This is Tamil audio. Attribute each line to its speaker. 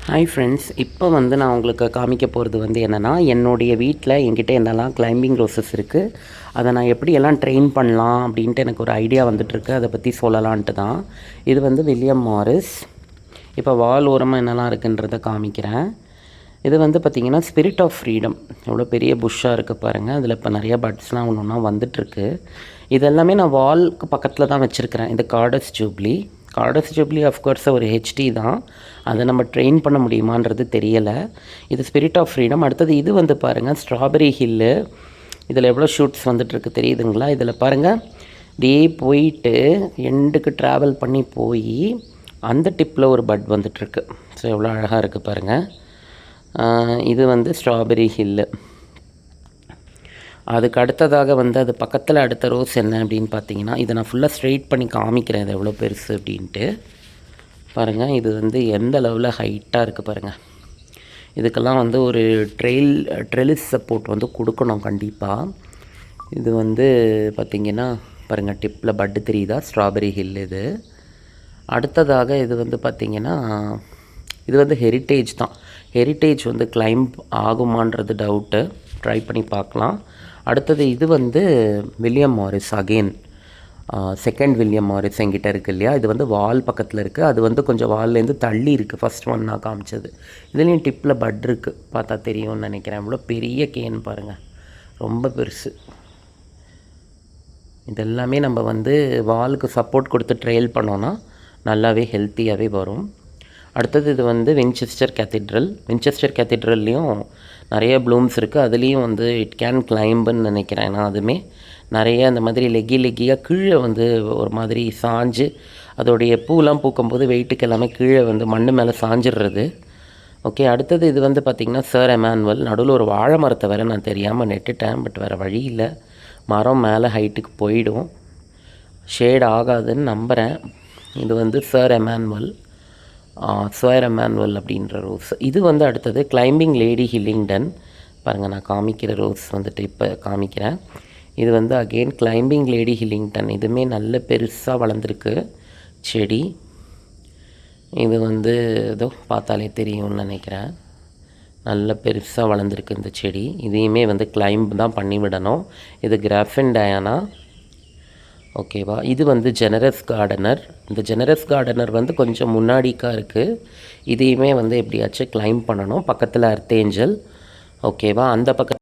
Speaker 1: ஹாய் ஃப்ரெண்ட்ஸ், இப்போ நான் உங்களுக்கு காமிக்க போகிறது என்னென்னா, என்னுடைய வீட்டில் என்கிட்ட என்னெல்லாம் கிளைம்பிங் ரோசஸ் இருக்குது, அதை நான் எப்படியெல்லாம் ட்ரெயின் பண்ணலாம் அப்படின்ட்டு எனக்கு ஒரு ஐடியா வந்துட்டுருக்கு. அதை பற்றி சொல்லலான்ட்டு தான். இது வில்லியம் மாரிஸ். இப்போ வால் ஓரமாக என்னெல்லாம் இருக்குன்றதை காமிக்கிறேன். இது பார்த்திங்கன்னா ஸ்பிரிட் ஆஃப் ஃப்ரீடம். எவ்வளோ பெரிய புஷ்ஷாக இருக்குது பாருங்கள். அதில் இப்போ நிறைய பட்ஸ்லாம் ஒன்று ஒன்றா வந்துட்டுருக்கு. இதெல்லாமே நான் வால்க்கு பக்கத்தில் தான் வச்சுருக்கிறேன். இது cards jubilee. Cards jubilee of course ஒரு ஹெச்டி தான். அதை நம்ம ட்ரெயின் பண்ண முடியுமான்றது தெரியலை. இது ஸ்பிரிட் ஆஃப் ஃப்ரீடம். அடுத்தது இது பாருங்கள் ஸ்ட்ராபெரி ஹில்லு. இதில் எவ்வளோ ஷூட்ஸ் வந்துட்டுருக்கு தெரியுதுங்களா? இதில் பாருங்கள், டே போயிட்டு எண்டுக்கு ட்ராவல் பண்ணி போய் அந்த டிப்பில் ஒரு பட் வந்துட்டுருக்கு. ஸோ எவ்வளோ அழகாக இருக்குது பாருங்கள். இது ஸ்ட்ராபெரி ஹில்லு. அதுக்கு அடுத்ததாக அது பக்கத்தில் அடுத்த ரோஸ் என்ன அப்படின்னு பார்த்தீங்கன்னா, இதை நான் ஃபுல்லாக ஸ்ட்ரெயிட் பண்ணி காமிக்கிறேன் இது எவ்வளோ பெருசு அப்படின்ட்டு. பாருங்கள், இது எந்த அளவில் ஹைட்டாக இருக்குது பாருங்கள். இதுக்கெல்லாம் ஒரு ட்ரெலிஸ் சப்போர்ட் கொடுக்கணும் கண்டிப்பாக. இது பார்த்திங்கன்னா பாருங்கள், டிப்பில் பட்டு தெரியுதா? Strawberry hill. இது அடுத்ததாக இது பார்த்திங்கன்னா, இது ஹெரிட்டேஜ் தான். ஹெரிட்டேஜ் கிளைம்ப் ஆகுமான்றது டவுட்டு. ட்ரை பண்ணி பார்க்கலாம். அடுத்தது இது William Morris. Again second William Morris என்கிட்ட இருக்குது இல்லையா? இது வால் பக்கத்தில் இருக்குது. அது கொஞ்சம் வால்லேருந்து தள்ளி இருக்குது. ஃபஸ்ட் ஒன் நான் காமிச்சது. இதுலேயும் டிப்பில் பட் இருக்குது. பார்த்தா தெரியும்னு நினைக்கிறேன். இவ்வளோ பெரிய கேன் பாருங்கள், ரொம்ப பெருசு. இதெல்லாமே நம்ம வாலுக்கு சப்போர்ட் கொடுத்து ட்ரெயில் பண்ணோன்னா நல்லாவே ஹெல்த்தியாகவே வரும். அடுத்தது இது வின்செஸ்டர் கேத்தீட்ரல். வின்செஸ்டர் கேத்தீட்ரல்லையும் நிறைய ப்ளூம்ஸ் இருக்குது. அதுலேயும் இட் கேன் கிளைம்புன்னு நினைக்கிறேன். ஏன்னா அதுவுமே நிறைய அந்த மாதிரி லெக்கியாக கீழே ஒரு மாதிரி சாஞ்சு அதோடைய பூலாம் பூக்கும்போது வெயிட்டுக்கு எல்லாமே கீழே மண் மேலே சாஞ்சிடுறது. ஓகே, அடுத்தது இது பார்த்திங்கன்னா சர் எமானுவல். நடுவில் ஒரு வாழை மரத்தை வேறு நான் தெரியாமல் நெட்டுட்டேன். பட் வேறு வழி இல்லை, மரம் மேலே ஹைட்டுக்கு போயிடும், ஷேட் ஆகாதுன்னு நம்புகிறேன். இது சர் எமானுவல். சர் எமானுவல் அப்படின்ற ரோஸ். இது அடுத்தது கிளைம்பிங் லேடி ஹில்லிங்டன். பாருங்கள், நான் காமிக்கிற ரோஸ் இப்போ காமிக்கிறேன். இது அகெயின் கிளைம்பிங் லேடி ஹில்லிங்டன். இதுவுமே நல்ல பெருசாக வளர்ந்துருக்கு செடி. இது ஏதோ பார்த்தாலே தெரியும்னு நினைக்கிறேன். நல்ல பெருசாக வளர்ந்துருக்கு இந்த செடி. இதையுமே கிளைம்ப் தான் பண்ணிவிடணும். இது கிராஃபின் டயானா. ஓகேவா? இது ஜெனரஸ் கார்டனர். இந்த ஜெனரஸ் கார்டனர் கொஞ்சம் முன்னாடிக்கா இருக்குது. இதையுமே எப்படியாச்சும் கிளைம் பண்ணணும். பக்கத்தில் அர்த்தேஞ்சல். ஓகேவா? அந்த பக்கம்